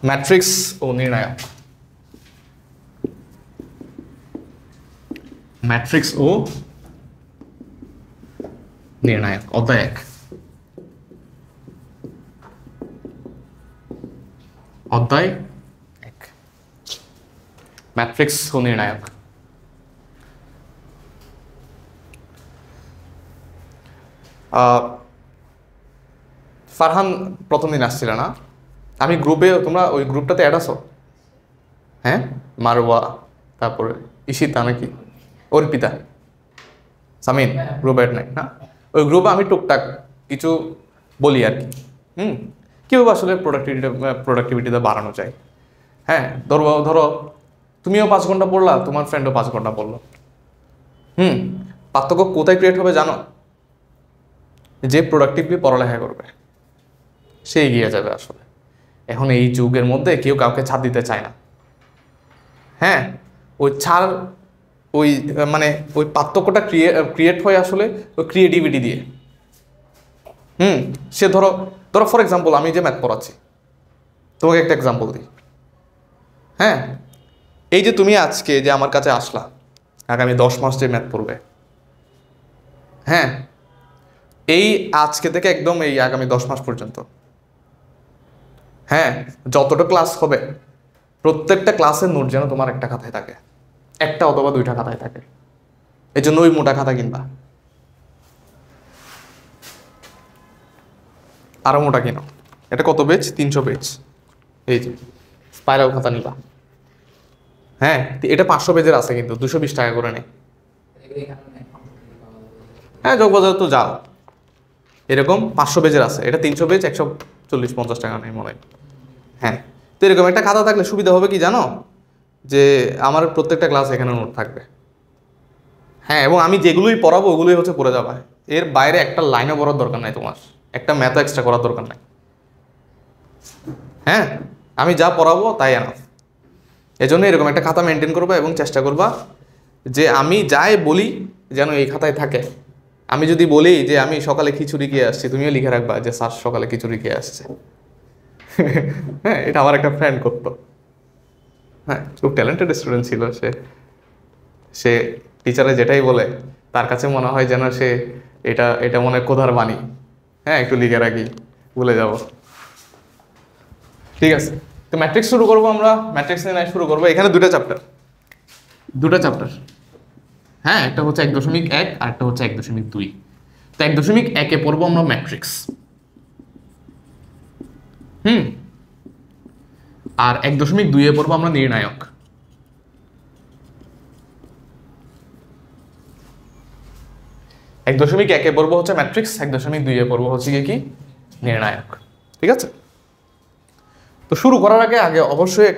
Matrix ও নির্ণায়ক। Matrix ও নির্ণায়ক অধ্যায় 1। অধ্যায় 1, ম্যাট্রিক্স ও নির্ণায়ক। ফারহান প্রথম দিন আসছিল না, আমি গ্রুপে, তোমরা ওই গ্রুপটাতে অ্যাড আছো? হ্যাঁ, মারওয়া, তারপরে ঈশিতা নাকি অর্পিতা, সামিন গ্রুপ অ্যাড নাই না? ওই গ্রুপে আমি টুকটাক কিছু বলি আর কি। কীভাবে আসলে প্রোডাক্টিভিটিটা বাড়ানো যায়। হ্যাঁ, ধরো তুমিও 5 ঘন্টা পড়লা, তোমার ফ্রেন্ডও 5 ঘন্টা পড়লো। পার্থক্য কোথায় ক্রিয়েট হবে জানো? যে প্রোডাক্টিভলি পড়ালেখা করবে সে এগিয়ে যাবে আসলে। এখন এই যুগের মধ্যে কেউ কাউকে ছাড় দিতে চায় না। হ্যাঁ, ওই ছাড়, ওই মানে ওই পার্থক্যটা ক্রিয়েট হয় আসলে ওই ক্রিয়েটিভিটি দিয়ে। সে ধরো ফর এক্সাম্পল আমি যে ম্যাথ পড়াচ্ছি, তোমাকে একটা এক্সাম্পল দিই। হ্যাঁ, এই যে তুমি আজকে যে আমার কাছে আসলা, আগামী 10 মাস যে ম্যাথ পড়বে, হ্যাঁ, এই আজকে থেকে একদম এই আগামী 10 মাস পর্যন্ত, হ্যাঁ, যতটা ক্লাস হবে প্রত্যেকটা ক্লাসের নোট যেন তোমার একটা খাতায় থাকে, একটা অথবা 2টা খাতায় থাকে। এই জন্য ওই মোটা খাতা কিনবা, আরো মোটা কিনো। এটা কত পেজ? 300 পেজ। এই যে স্পাইরাল খাতা নিবা। হ্যাঁ, এটা 500 পেজের আছে, কিন্তু 220 টাকা করে নেই। হ্যাঁ, যোগবাজার তো যাও, এরকম 500 পেজের আছে, এটা 300 পেজ, 140-50 টাকা নেই মনে হয়। হ্যাঁ, তো এরকম একটা খাতা থাকলে সুবিধা হবে কি জানো, যে আমার প্রত্যেকটা ক্লাস এখানে নোট থাকবে। হ্যাঁ, এবং আমি যেগুলোই পড়াবো ওগুলোই হচ্ছে পড়ে যাবে, এর বাইরে একটা লাইনও পড়ার দরকার নাই, তোমার একটা ম্যাথও এক্সট্রা করার দরকার নাই। হ্যাঁ, আমি যা পড়াবো তাই এনাফ। এজন্য এরকম একটা খাতা মেনটেন করবা এবং চেষ্টা করবা যে আমি যাই বলি যেন এই খাতায় থাকে। আমি যদি বলি যে আমি সকালে খিচুড়ি খেয়ে আসছি, তুমিও লিখে রাখবা যে স্যার সকালে খিচুড়ি খেয়ে আসছে। হ্যাঁ, এটা আমার একটা ফ্রেন্ড করতো। হ্যাঁ, খুব ট্যালেন্টেড স্টুডেন্ট ছিল সে। সে টিচারে যেটাই বলে তার কাছে মনে হয় যেন সে এটা মনে কোধার বাণী। হ্যাঁ, একটু লিখে রাখি, ভুলে যাব। ঠিক আছে, তো ম্যাট্রিক্স শুরু করবো আমরা। ম্যাট্রিক্স নিয়ে শুরু করবো। এখানে 2টা চ্যাপ্টার। হ্যাঁ, একটা হচ্ছে 1.1 আর একটা হচ্ছে 1.2। তো 1.1-এ পড়বো আমরা ম্যাট্রিক্স। আর 1.2-এ পড়বো আমরা নির্ণায়ক। এক 1.1-এ পড়বো হচ্ছে ম্যাট্রিক্স, 1.2-এ পড়বো হচ্ছে কি নির্ণায়ক। ঠিক আছে, তো শুরু করার আগে অবশ্যই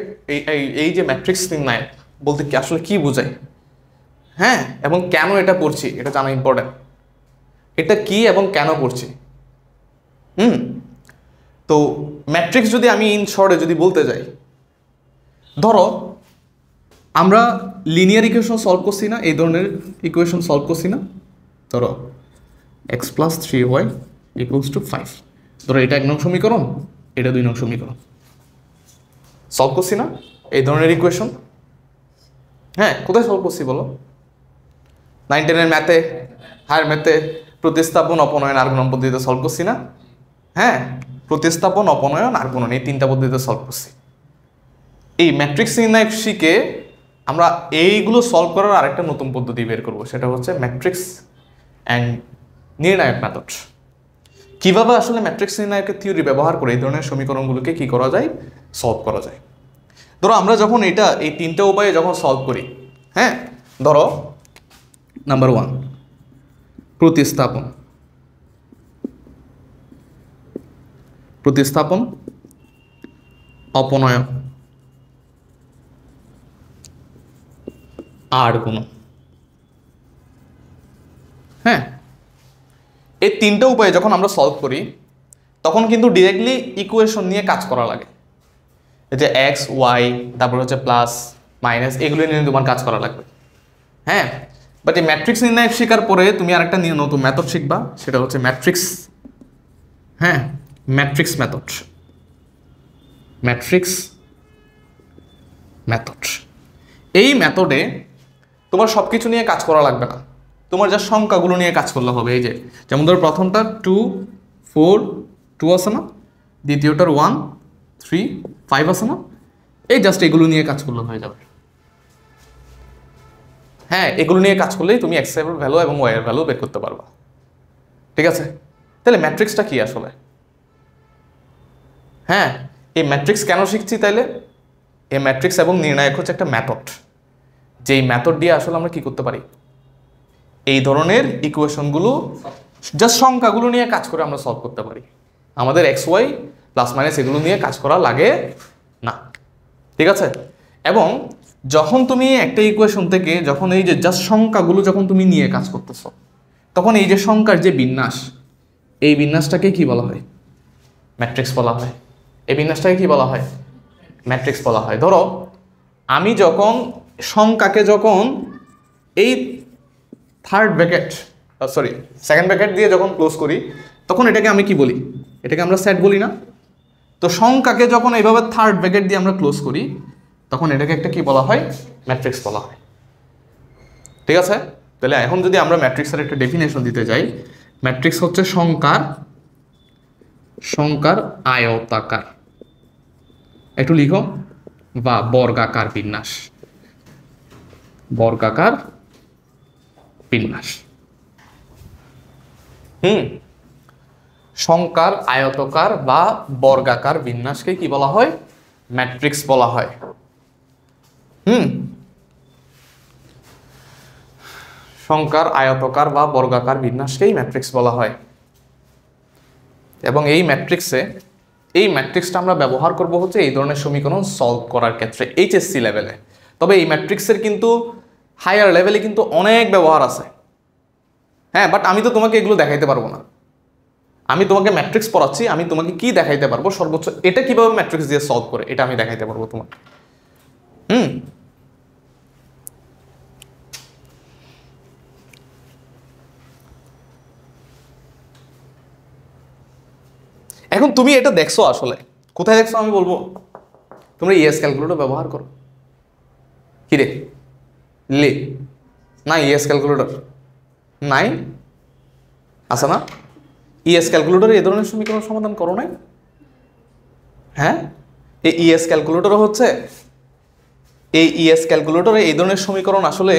এই যে ম্যাট্রিক্স নির্ণায়ক বলতে কি আসলে কি বোঝায়, হ্যাঁ, এবং কেন এটা পড়ছি এটা জানা ইম্পর্টেন্ট। এটা কি এবং কেন পড়ছি। তো ম্যাট্রিক্স যদি আমি ইন শর্টে যদি বলতে যাই, ধরো আমরা লিনিয়ার ইকুয়েশন সলভ করছি না, এই ধরনের ইকুয়েশন সলভ করছি না। ধরো x + 3y = 5। ধরো এটা 1 নং সমীকরণ, এটা 2 নং সমীকরণ, সলভ করছি না এই ধরনের ইকুয়েশন। হ্যাঁ, কোথায় সলভ করছি বলো? 9-10-এর ম্যাথে, হায়ার ম্যাথে প্রতিস্থাপন, অপনয়ন, আর গুণন পদ্ধতিতে সলভ করছি না? হ্যাঁ, প্রতিস্থাপন, অপনয়ন আর গুণন এই 3টা পদ্ধতিতে সলভ করছি। এই ম্যাট্রিক্স নির্ণায়ক শিখে আমরা এইগুলো সলভ করার আরেকটা নতুন পদ্ধতি বের করব, সেটা হচ্ছে ম্যাট্রিক্স অ্যান্ড নির্ণায়ক মেথড। কিভাবে আসলে ম্যাট্রিক্স নির্ণায়কের থিওরি ব্যবহার করে এই ধরনের সমীকরণগুলোকে কি করা যায়, সলভ করা যায়। ধরো আমরা যখন এই 3টে উপায়ে যখন সলভ করি, হ্যাঁ, ধরো নাম্বার 1 প্রতিস্থাপন, অপনয়ন আর গুণন। হ্যাঁ, এই 3টে উপায়ে যখন আমরা সলভ করি তখন কিন্তু ডিরেক্টলি ইকুয়েশন নিয়ে কাজ করা লাগে। এই যে এক্স ওয়াই, তারপর হচ্ছে প্লাস মাইনাস, এগুলো নিয়ে তোমার কাজ করা লাগবে। হ্যাঁ, বাট এই ম্যাট্রিক্স নির্ণায়ক শেখার পরে তুমি আরেকটা নতুন মেথড শিখবা, সেটা হচ্ছে ম্যাট্রিক্স। হ্যাঁ, ম্যাট্রিক্স মেথড। Matrix method. এই মেথডে তোমার সব কিছু নিয়ে কাজ করা লাগবে না, তোমার যা সংখ্যাগুলো নিয়ে কাজ করলে হবে। এই যে যেমন ধরো প্রথমটা 2 4 2 আছে না, দ্বিতীয়টার 1 3 5 আছে না, এই জাস্ট এগুলো নিয়ে কাজ করলে হয়ে যাবে। হ্যাঁ, এগুলো নিয়ে কাজ করলেই তুমি এক্স এর ভ্যালু এবং ওয়াই এর ভ্যালু বের করতে পারবা। ঠিক আছে, তাহলে ম্যাট্রিক্সটা কি আসলে? হ্যাঁ, এই ম্যাট্রিক্স কেন শিখছি তাইলে? এই ম্যাট্রিক্স এবং নির্ণায়ক হচ্ছে একটা মেথড, যেই মেথড দিয়ে আসলে আমরা কি করতে পারি, এই ধরনের ইকুয়েশনগুলো জাস্ট সংখ্যাগুলো নিয়ে কাজ করে আমরা সলভ করতে পারি। আমাদের এক্স ওয়াই প্লাস মাইনাস এগুলো নিয়ে কাজ করা লাগে না। ঠিক আছে, এবং যখন তুমি একটা ইকুয়েশন থেকে যখন এই যে জাস্ট সংখ্যাগুলো যখন তুমি নিয়ে কাজ করতেছ, তখন এই যে সংখ্যার যে বিন্যাস, এই বিন্যাসটাকে কি বলা হয়? ম্যাট্রিক্স বলা হয়। এই বিন্যাসটাকে কি বলা হয়? ম্যাট্রিক্স বলা হয়। ধরো আমি যখন সংখ্যাকে যখন এই থার্ড ব্র্যাকেট সেকেন্ড ব্র্যাকেট দিয়ে যখন ক্লোজ করি, তখন এটাকে আমি কি বলি? এটাকে আমরা সেট বলি না? তো সংখ্যাকে যখন এইভাবে থার্ড ব্র্যাকেট দিয়ে আমরা ক্লোজ করি, তখন এটাকে একটা কি বলা হয়? ম্যাট্রিক্স বলা হয়। ঠিক আছে, তাহলে এখন যদি আমরা ম্যাট্রিক্সের একটা ডেফিনেশন দিতে যাই, ম্যাট্রিক্স হচ্ছে সংখ্যার আয়তাকার, একটু লিখো, বা বর্গাকার বিন্যাস। বর্গাকার বিন্যাস। সংখ্যার আয়তাকার বা বর্গাকার বিন্যাসকে কি বলা হয়? ম্যাট্রিক্স বলা হয়। সংখ্যার আয়তাকার বা বর্গাকার বিন্যাসকেই ম্যাট্রিক্স বলা হয়। এবং এই ম্যাট্রিক্সটা আমরা ব্যবহার করব হচ্ছে এই ধরনের সমীকরণ সলভ করার ক্ষেত্রে এইচএসসি লেভেলে। তবে এই ম্যাট্রিক্সের কিন্তু হায়ার লেভেলে কিন্তু অনেক ব্যবহার আছে। হ্যাঁ, বাট আমি তো তোমাকে এগুলো দেখাইতে পারবো না। আমি তোমাকে ম্যাট্রিক্স পড়াচ্ছি, আমি তোমাকে কি দেখাইতে পারবো সর্বোচ্চ, এটা কিভাবে ম্যাট্রিক্স দিয়ে সলভ করে এটা আমি দেখাইতে পারবো তোমাকে। এখন তুমি এটা দেখছো, আসলে কোথায় দেখছো আমি বলবো? তোমরা ইএস ক্যালকুলেটর ব্যবহার করো কি রে? না, ইএস ক্যালকুলেটর নাই, আছে না? ইএস ক্যালকুলেটর এই ধরনের সমীকরণ সমাধান করো নাই? হ্যাঁ, এই ইএস ক্যালকুলেটর হচ্ছে এই ধরনের সমীকরণ আসলে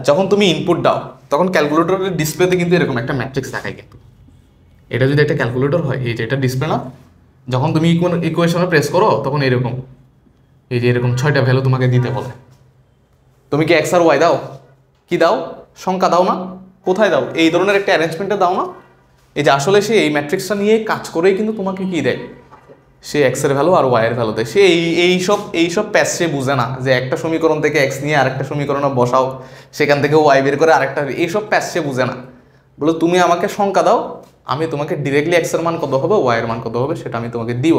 যখন তুমি ইনপুট দাও, তখন ক্যালকুলেটরের ডিসপ্লেতে কিন্তু এরকম একটা ম্যাট্রিক্স দেখায়। কিন্তু এটা যদি একটা ক্যালকুলেটর হয়, এই যে এটা ডিসপ্লে না, যখন তুমি ইকুয়েশনে প্রেস করো তখন এরকম এই যে এরকম 6টা ভ্যালু তোমাকে দিতে বলে। তুমি কি এক্স আর ওয়াই দাও? কি দাও? সংখ্যা দাও না? কোথায় দাও? এই ধরনের একটা অ্যারেঞ্জমেন্টে দাও না? এই যে আসলে সে এই ম্যাট্রিক্সটা নিয়ে কাজ করেই কিন্তু তোমাকে কি দেয়, সে এক্স এর ভ্যালু আর ওয়াই এর ভ্যালু দেয়। সে এইসব প্যাচ সে বুঝে না যে একটা সমীকরণ থেকে এক্স নিয়ে আরেকটা সমীকরণে বসাও, সেখান থেকে ওয়াই বের করে আরেকটা, এইসব প্যাচ সে বুঝে না। বলো তুমি আমাকে সংখ্যা দাও, আমি তোমাকে ডিরেক্টলি এক্স এর মান কত হবে, ওয়াই এর মান কত হবে সেটা আমি তোমাকে দিব।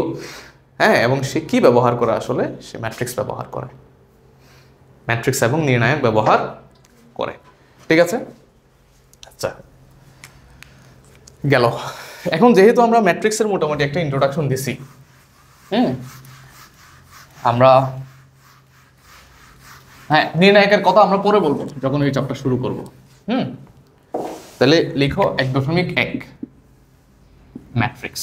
হ্যাঁ, এবং সে কি ব্যবহার করে আসলে? সে ম্যাট্রিক্স ব্যবহার করে, ম্যাট্রিক্স এবং নির্ণায়ক ব্যবহার করে। ঠিক আছে, আচ্ছা গেল। এখন যেহেতু আমরা ম্যাট্রিক্সের মোটামুটি একটা ইন্ট্রোডাকশন দিছি, আমরা নির্ণায়কের কথা আমরা পরে বলবো যখন এই চ্যাপ্টার শুরু করব। তাহলে লিখো 1.1 ম্যাট্রিক্স।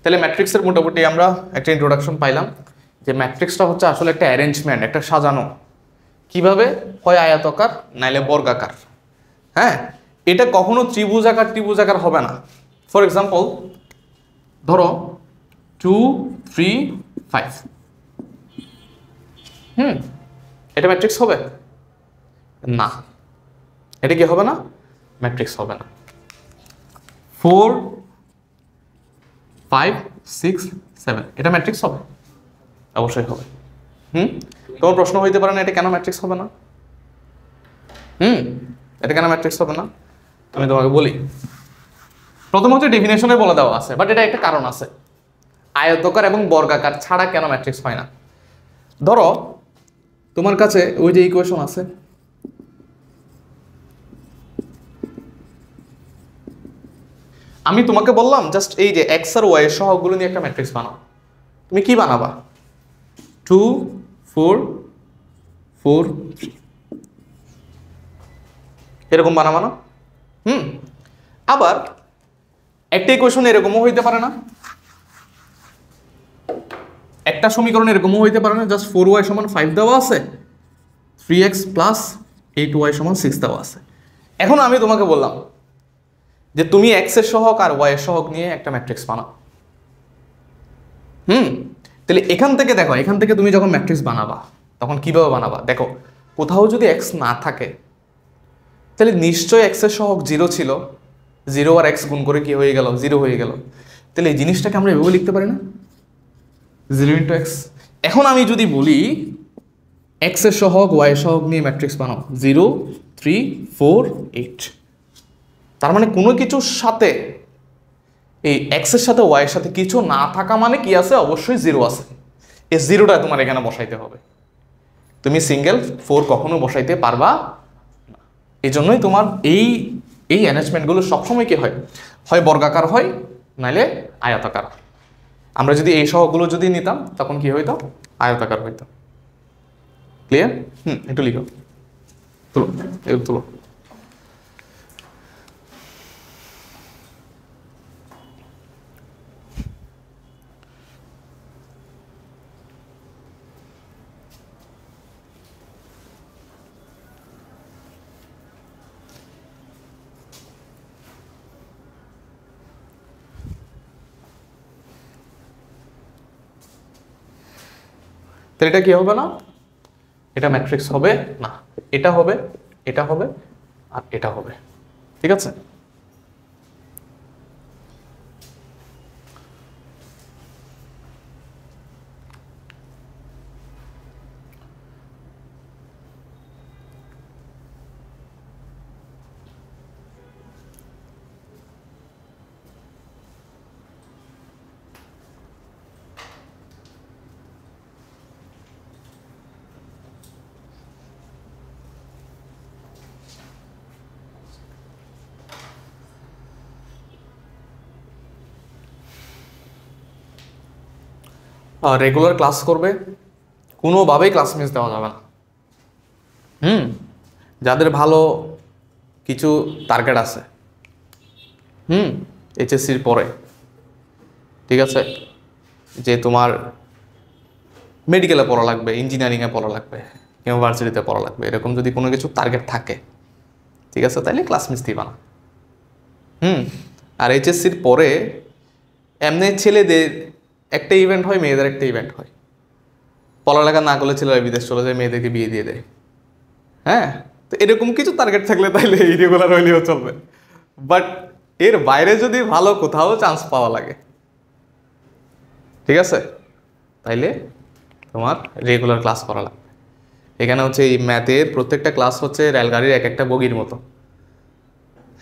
তাহলে ম্যাট্রিক্সের মোটামুটি আমরা একটা ইন্ট্রোডাকশন পাইলাম যে ম্যাট্রিক্সটা হচ্ছে আসলে একটা অ্যারেঞ্জমেন্ট, একটা সাজানো, কিভাবে হয় আয়তাকার নাইলে বর্গাকার। হ্যাঁ, এটা কখনো ত্রিভুজাকার হবে না। ফর এক্সাম্পল ধরো 2 3 5, এটা ম্যাট্রিক্স হবে না? এটা কি হবে না? ম্যাট্রিক্স হবে না। 4 5 6 7, এটা ম্যাট্রিক্স হবে? অবশ্যই হবে। তোমার প্রশ্ন হইতে পারে না এটা কেন ম্যাট্রিক্স হবে না? এটা কেন ম্যাট্রিক্স হবে না? আমি তোমাকে বলি। প্রথম হচ্ছে ডেফিনেশনে বলে দেওয়া আছে, বাট এটা একটা কারণ আছে। আয়তাকার এবং বর্গাকার ছাড়া কেন ম্যাট্রিক্স হয় না? ধরো তোমার কাছে ওই যে ইকুয়েশন আছে, আমি তোমাকে বললাম জাস্ট এই যে এক্স আর ওয়াই এর সহগগুলো নিয়ে একটা ম্যাট্রিক্স বানাও, তুমি কি বানাবা? 2 4 4 3 এরকম বানাবা না? আবার একটা ইকুয়েশন এরকমও হইতে পারে না, একটা সমীকরণ এরকমও হইতে পারে না জাস্ট 4y সমান 5 দেওয়া আছে, 3x প্লাস 8y সমান 6 দেওয়া আছে। এখন আমি তোমাকে বললাম যে তুমি এক্স এর সহগ আর ওয়াই এর সহগ নিয়ে একটা ম্যাট্রিক্স বানাও। তাহলে এখান থেকে দেখো, এখান থেকে তুমি যখন ম্যাট্রিক্স বানাবা তখন কিভাবে বানাবা? দেখো, কোথাও যদি এক্স না থাকে তাহলে নিশ্চয়ই এক্স এর সহগ 0 ছিল, 0 আর এক্স গুণ করে কি হয়ে গেল? 0 হয়ে গেল। তাহলে এই জিনিসটাকে আমরা এভাবে লিখতে পারি না, 0 ইন্টু এক্স। এখন আমি যদি বলি এক্স এর সহগ ওয়াই এর সহগ নিয়ে ম্যাট্রিক্স বানাও, 0 3 4 8, তার মানে কোনো কিছুর সাথে এই এক্স এর সাথে ওয়াই এর সাথে কিছু না থাকা মানে কি আছে? অবশ্যই 0 আছে। এই 0টা তোমার এখানে বসাইতে হবে। তুমি সিঙ্গেল 4 কখনো বসাইতে পারবা না। এই জন্যই তোমার এই এই অ্যারেঞ্জমেন্টগুলো সবসময় কি হয়? হয় বর্গাকার হয়, নাইলে আয়তাকার। আমরা যদি এই সহগগুলো যদি নিতাম তখন কি হইতো? আয়তাকার হইতো। ক্লিয়ার? একটু লিখো, তুলো এগুলো তুলো। তাহলে এটা কি হবে না? এটা ম্যাট্রিক্স হবে না, এটা হবে, এটা হবে, আর এটা হবে। ঠিক আছে? রেগুলার ক্লাস করবে, কোনোভাবেই ক্লাস মিস দেওয়া যাবে না। যাদের ভালো কিছু টার্গেট আছে এইচএসসির পরে, ঠিক আছে, যে তোমার মেডিকেলে পড়া লাগবে, ইঞ্জিনিয়ারিংয়ে পড়া লাগবে, ইউনিভার্সিটিতে পড়া লাগবে, এরকম যদি কোনো কিছু টার্গেট থাকে, ঠিক আছে, তাইলে ক্লাস মিস দিবা না। আর এইচএসসির পরে এমনি ছেলেদের একটা ইভেন্ট হয়, মেয়েদের একটা ইভেন্ট হয়। পড়ালেখা না করলে ছেলেরা বিদেশ চলে যায়, মেয়েদেরকে বিয়ে দিয়ে দেয়। হ্যাঁ, তো এরকম কিছু টার্গেট থাকলে তাইলে ইরেগুলার হইলেও চলবে। বাট এর বাইরে যদি ভালো কোথাও চান্স পাওয়া লাগে, ঠিক আছে, তাইলে তোমার রেগুলার ক্লাস করা লাগবে। এখানে হচ্ছে এই ম্যাথের প্রত্যেকটা ক্লাস হচ্ছে রেলগাড়ির এক একটা বগির মতো।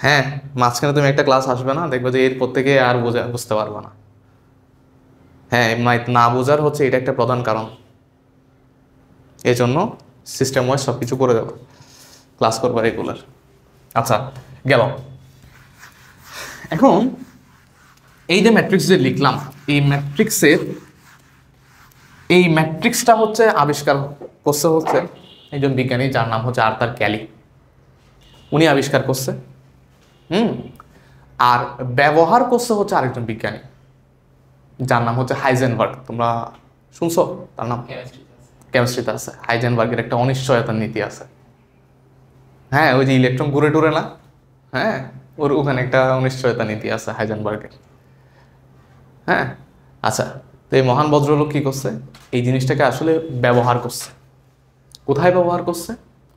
হ্যাঁ, মাঝখানে তুমি একটা ক্লাস আসবে না, দেখবে যে এর প্রত্যেকে আর বুঝতে পারবে না। হ্যাঁ, না বোঝার হচ্ছে এটা একটা প্রধান কারণ। এই জন্য সিস্টেম ওয়াইজ সব কিছু করে দেবো, ক্লাস করবো রেগুলার। আচ্ছা, গেল। এখন এই যে ম্যাট্রিক্স যে লিখলাম, এই ম্যাট্রিক্সটা হচ্ছে আবিষ্কার করছে হচ্ছে একজন বিজ্ঞানী যার নাম হচ্ছে আর্থার ক্যালি। উনি আবিষ্কার করছে। আর ব্যবহার করছে হচ্ছে আরেকজন বিজ্ঞানী যার নাম হচ্ছে হাইজেনবার্গ। তোমরা শুনছো তার নাম? কেমিস্ট্রিতে আছে। হাইজেনবার্গের একটা অনিশ্চয়তার নীতি আছে। হ্যাঁ, ওই যে ইলেকট্রন ঘুরে টুরে না, হ্যাঁ, ওখানে একটা অনিশ্চয়তা নীতি আছে হাইজেনবার্গের। হ্যাঁ, আচ্ছা, তো এই মহান ভদ্রলোক কী করছে? এই জিনিসটাকে আসলে ব্যবহার করছে। কোথায় ব্যবহার করছে?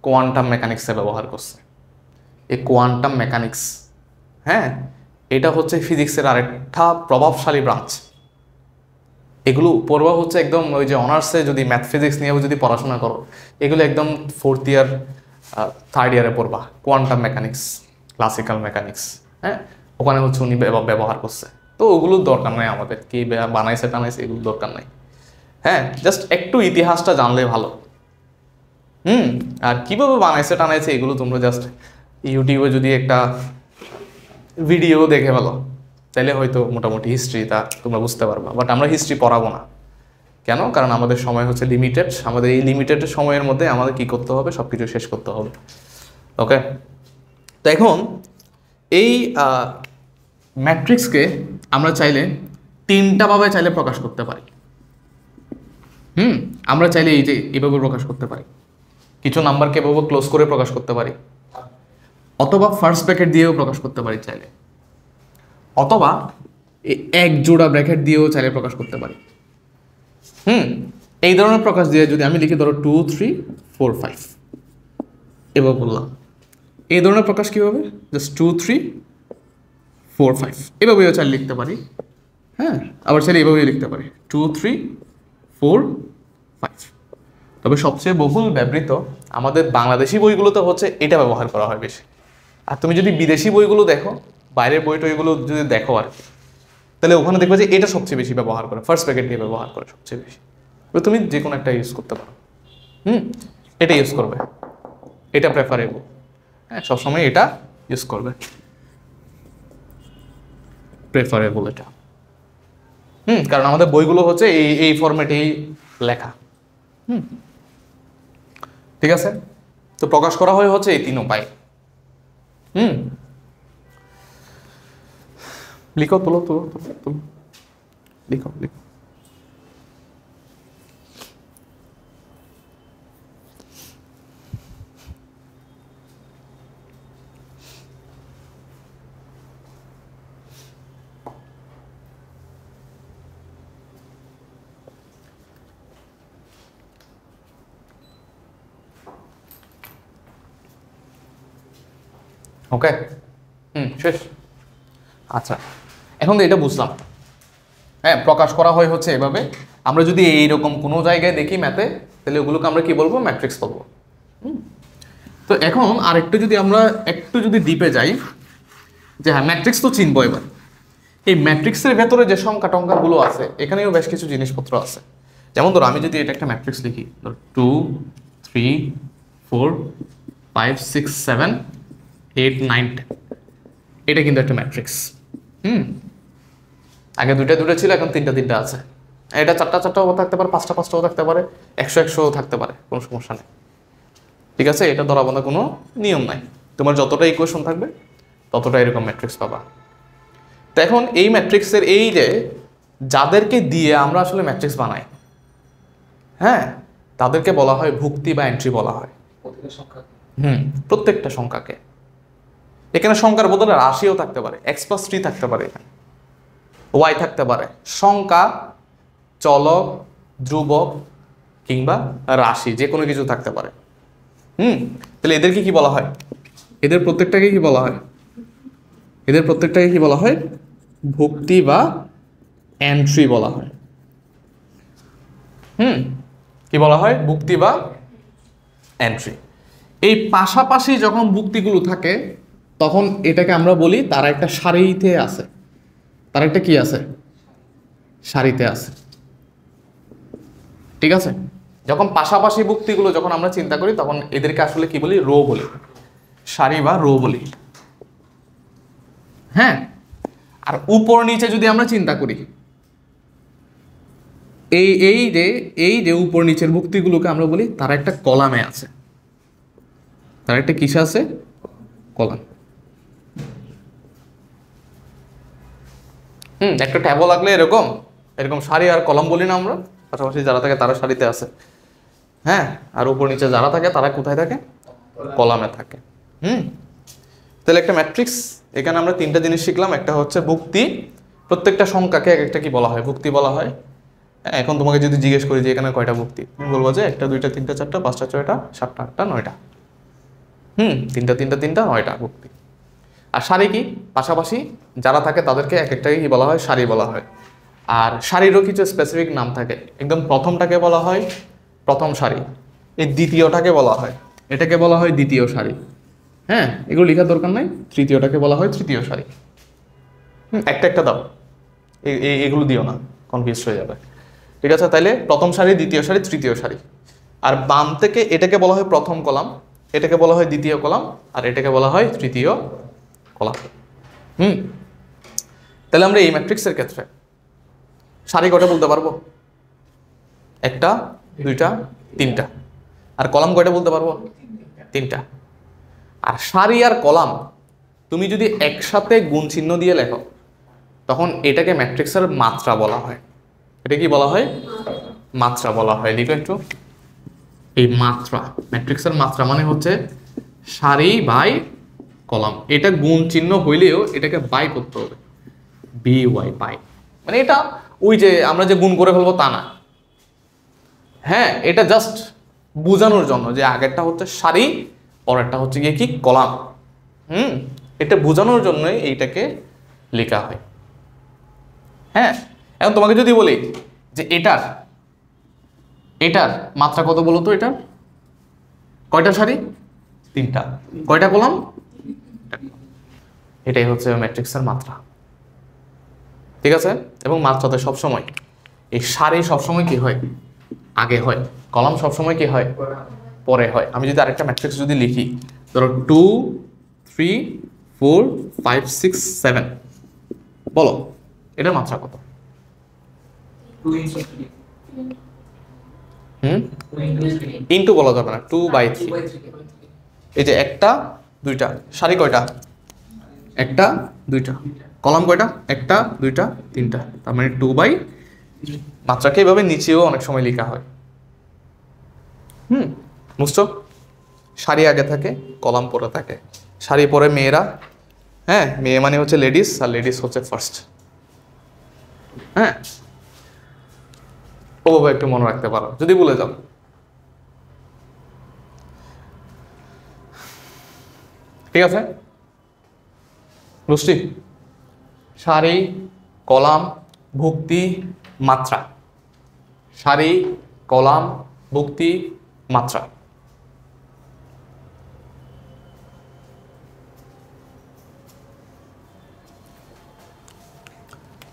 কোয়ান্টাম মেকানিক্সে ব্যবহার করছে। এই কোয়ান্টাম মেকানিক্স, হ্যাঁ, এটা হচ্ছে ফিজিক্সের আরেকটা প্রভাবশালী ব্রাঞ্চ। এগুলো পড়বা হচ্ছে একদম ওই যে অনার্সে যদি ম্যাথ ফিজিক্স নিয়ে যদি পড়াশোনা করো, এগুলো একদম 4th ইয়ার 3rd ইয়ারে পড়বা। কোয়ান্টাম মেকানিক্স, ক্লাসিক্যাল মেকানিক্স, হ্যাঁ, ওখানে হচ্ছে উনি ব্যবহার করছে। তো ওগুলোর দরকার নাই আমাদের, কি বানাইছে টানাইছে এগুলোর দরকার নাই। হ্যাঁ, জাস্ট একটু ইতিহাসটা জানলে ভালো। আর কীভাবে বানাইছে টানাইছে এগুলো তোমরা জাস্ট ইউটিউবে যদি একটা ভিডিও দেখে ভালো, তাইলে হয়তো মোটামুটি হিস্ট্রিটা তোমরা বুঝতে পারবা, বাট আমরা হিস্ট্রি পড়াবো না। কেন? কারণ আমাদের সময় হচ্ছে লিমিটেড, আমাদের এই লিমিটেড সময়ের মধ্যে আমাদের কি করতে হবে, সব কিছু শেষ করতে হবে। ওকে, তো এখন এই ম্যাট্রিক্সকে আমরা চাইলে তিনটা ভাবে চাইলে প্রকাশ করতে পারি। আমরা চাইলে এই যে এভাবে প্রকাশ করতে পারি, কিছু নাম্বারকে এভাবে ক্লোজ করে প্রকাশ করতে পারি, অথবা ফার্স্ট ব্র্যাকেট দিয়েও প্রকাশ করতে পারি চাইলে, অথবা এক জোড়া ব্র্যাকেট দিয়েও চাইলে প্রকাশ করতে পারি। এই ধরনের প্রকাশ দিয়ে যদি আমি লিখি ধরো 2 3 4 5 এভাবে বললাম, এই ধরনের প্রকাশ কী হবে? জাস্ট 2 3 4 5 এভাবেও চাইলে লিখতে পারি। হ্যাঁ, আবার চাইলে এভাবেই লিখতে পারি 2 3 4 5। তবে সবচেয়ে বহুল ব্যবহৃত আমাদের বাংলাদেশি বইগুলোতে হচ্ছে এটা ব্যবহার করা হয় বেশি। আর তুমি যদি বিদেশি বইগুলো দেখো, বাইরের বই টইগুলো যদি দেখো আর কি, তাহলে ওখানে দেখবে যে এটা সবচেয়ে বেশি ব্যবহার করে, ফার্স্ট ব্র্যাকেট দিয়ে ব্যবহার করে সবচেয়ে বেশি। তুমি যে কোনো একটা ইউজ করতে পারো, এটা ইউজ করবে, এটা প্রেফারেবল। হ্যাঁ, সবসময় এটা ইউজ করবে, প্রেফারেবল এটা। কারণ আমাদের বইগুলো হচ্ছে এই ফরম্যাটেই লেখা। ঠিক আছে, তো প্রকাশ করা হয় হচ্ছে এই 3 উপায়। লিখো, তুলো লিখো। ওকে, শেষ। আচ্ছা, এখন তো এটা বুঝলাম। হ্যাঁ, প্রকাশ করা হয় হচ্ছে এভাবে। আমরা যদি এইরকম কোনো জায়গায় দেখি ম্যাথে, তাহলে ওগুলোকে আমরা কি বলবো? ম্যাট্রিক্স বলবো। তো এখন আরেকটু যদি আমরা একটু যদি ডিপে যাই, যে হ্যাঁ ম্যাট্রিক্স তো চিনবো এবার। এই ম্যাট্রিক্সের ভেতরে যে সংখ্যা টংখ্যাগুলো আছে, এখানেও বেশ কিছু জিনিসপত্র আছে। যেমন ধরো আমি যদি এটা একটা ম্যাট্রিক্স লিখি, ধরো 2 3 4 5 6 7 8 9 10, এটা কিন্তু একটা ম্যাট্রিক্স। আগে দুইটা ছিল, এখন তিনটা আছে। এটা 4টাও থাকতে পারে, 5টাও থাকতে পারে, 100 থাকতে পারে, কোনো সমস্যা নেই। ঠিক আছে, এটা ধরা বাঁধা কোনো নিয়ম নাই। তোমার যতটা ইকুয়েশন থাকবে ততটা এরকম ম্যাট্রিক্স পাবা। তো এখন এই ম্যাট্রিক্সের এই যে যাদেরকে দিয়ে আমরা আসলে ম্যাট্রিক্স বানাই, হ্যাঁ, তাদেরকে বলা হয় ভুক্তি বা এন্ট্রি বলা হয়। প্রত্যেকটা সংখ্যাকে। এখানে সংখ্যার বদলে রাশিও থাকতে পারে, x+3 থাকতে পারে, এখানে y থাকতে পারে, সংখ্যা, চলক, ধ্রুবক কিংবা রাশি, যে কোনো কিছু থাকতে পারে। তাহলে এদেরকে কি বলা হয়? এদের প্রত্যেকটাকে কি বলা হয়? এদের প্রত্যেকটাকে কি বলা হয়? ভুক্তি বা এন্ট্রি বলা হয়। কি বলা হয়? ভুক্তি বা এন্ট্রি। এই পাশাপাশি যখন ভুক্তিগুলো থাকে, তখন এটাকে আমরা বলি তারা একটা সারিতে আছে। তারা একটা কি আছে? সারিতে আছে। ঠিক আছে, যখন পাশাপাশি ভুক্তিগুলো যখন আমরা চিন্তা করি, তখন এদেরকে আসলে কি বলি? রো বলি, সারি বা রো বলি। হ্যাঁ, আর উপর নিচে যদি আমরা চিন্তা করি, এই যে উপর নিচের ভুক্তিগুলোকে আমরা বলি তারা একটা কলামে আছে। তারা একটা কিসে আছে? কলাম। একটা ট্যাবও লাগলে এরকম সারি আর কলাম বলি না আমরা? পাশাপাশি যারা থাকে তারা সারিতে আছে, হ্যাঁ, আর উপর নিচে যারা থাকে তারা কোথায় থাকে? কলামে থাকে। তাহলে একটা ম্যাট্রিক্স, এখানে আমরা 3টা জিনিস শিখলাম। একটা হচ্ছে ভুক্তি, প্রত্যেকটা সংখ্যাকে এক একটা কি বলা হয়? ভুক্তি বলা হয়। এখন তোমাকে যদি জিজ্ঞেস করি যে এখানে কয়টা ভুক্তি, তুমি বলবো যে 1 2 3 4 5 6 7 8 9টা। 3টা 9টা ভুক্তি। আর সারি কি? পাশাপাশি যারা থাকে তাদেরকে এক একটাকে কি বলা হয়? সারি বলা হয়। আর সারিরও কিছু স্পেসিফিক নাম থাকে। একদম প্রথমটাকে বলা হয় প্রথম সারি, এই দ্বিতীয়টাকে বলা হয়, এটাকে বলা হয় দ্বিতীয় সারি। হ্যাঁ, এগুলো লেখার দরকার নাই। তৃতীয়টাকে বলা হয় তৃতীয় সারি। একটা দাও, এগুলো দিও না, কনফিউজ হয়ে যাবে। ঠিক আছে, তাইলে প্রথম সারি, দ্বিতীয় সারি, তৃতীয় সারি। আর বাম থেকে এটাকে বলা হয় প্রথম কলাম, এটাকে বলা হয় দ্বিতীয় কলাম, আর এটাকে বলা হয় তৃতীয় কলাম। তাহলে আমরা এই ম্যাট্রিক্সের ক্ষেত্রে সারি কয়টা বলতে পারবো? একটা, দুইটা, তিনটা। আর কলাম কয়টা বলতে পারবো? তিনটা। আর সারি আর কলাম তুমি যদি একসাথে গুণ চিহ্ন দিয়ে লেখো তখন এটাকে ম্যাট্রিক্সের মাত্রা বলা হয়। এটা কি বলা হয়? মাত্রা বলা হয়। লিখো একটু, এই মাত্রা, ম্যাট্রিক্সের মাত্রা মানে হচ্ছে সারি বাই কলাম। এটা গুণ চিহ্ন হইলেও এটাকে বাই করতে হবে, বি ওয়াই, বাই। মানে এটা ওই যে আমরা যে গুণ করে ফেলবো তা না, হ্যাঁ, এটা জাস্ট বোঝানোর জন্য যে আগেরটা হচ্ছে সারি, পরেরটা হচ্ছে গিয়ে কি কলাম। এটা বোঝানোর জন্যই এইটাকে লেখা হয়। হ্যাঁ, এখন তোমাকে যদি বলি যে এটার মাত্রা কত বলো তো? এটার কয়টা সারি? তিনটা। কয়টা কলাম? এটাই হচ্ছে ম্যাট্রিক্সের মাত্রা। ঠিক আছে? এবং মাত্রাতে সবসময় এই সারি সবসময় কি হয়? আগে হয়। কলাম সবসময় কি হয়? পরে হয়। আমি যদি আরেকটা ম্যাট্রিক্স যদি লিখি, ধরো 2 3 4 5 6 7, বলো এটার মাত্রা কত? ইনটু বলা যাবে না, 2/3। এই যে একটা, দুইটা, সারি কয়টা? একটা, দুইটা। কলাম কয়টা? একটা, দুইটা, তিনটা। তার মানে 2/3। মাত্রাকে এভাবে নিচেও অনেক সময় লেখা হয়। বুঝছো? সারি আগে থাকে, কলাম পরে থাকে। সারি পরে মেয়েরা, হ্যাঁ, মেয়ে মানে হচ্ছে লেডিস, আর লেডিস হচ্ছে ফার্স্ট। হ্যাঁ, ওভাবে একটু মনে রাখতে পারো যদি ভুলে যাও। ঠিক আছে? বুঝছি? সারি, কলাম, ভুক্তি, মাত্রা। সারি, কলাম, ভুক্তি, মাত্রা।